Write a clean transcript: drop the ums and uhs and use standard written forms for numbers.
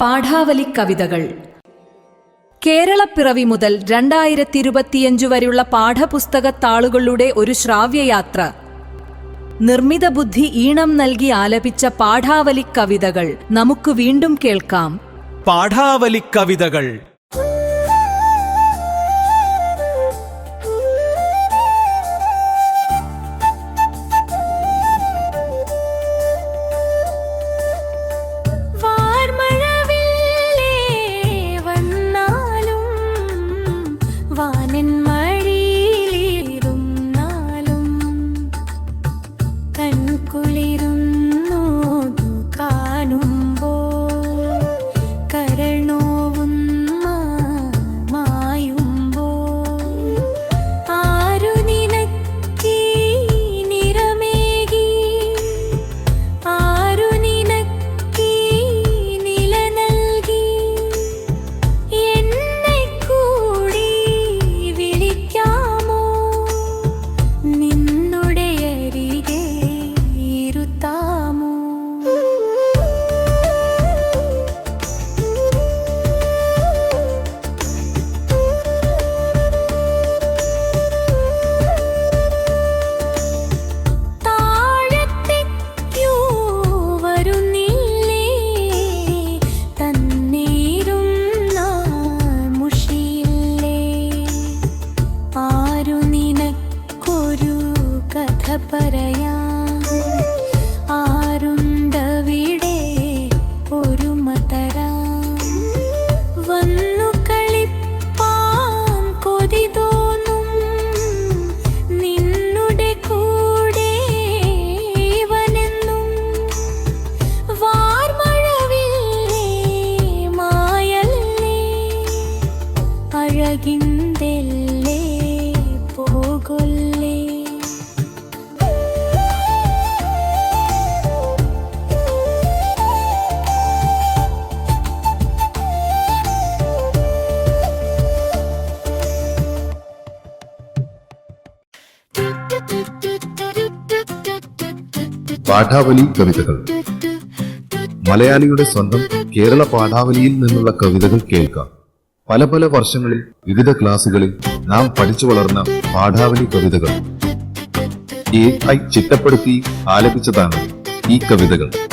പാഠാവലി കവിതകൾ. കേരളപ്പിറവി മുതൽ 2025 വരെയുള്ള പാഠപുസ്തകത്താളുകളുടെ ഒരു ശ്രാവ്യയാത്ര. നിർമ്മിത ബുദ്ധി ഈണം നൽകി ആലപിച്ച പാഠാവലി കവിതകൾ നമുക്ക് വീണ്ടും കേൾക്കാം. പാഠാവലി കവിതകൾ. പാഠാവലി കവിതകൾ. മലയാളിയുടെ സ്വന്തം കേരള പാഠാവലിയിൽ നിന്നുള്ള കവിതകൾ കേൾക്കാം. പല പല വർഷങ്ങളിൽ വിവിധ ക്ലാസുകളിൽ നാം പഠിച്ചു വളർന്ന പാഠാവലി കവിതകൾ AI ചിട്ടപ്പെടുത്തി ആലപിച്ചതാണ് ഈ കവിതകൾ.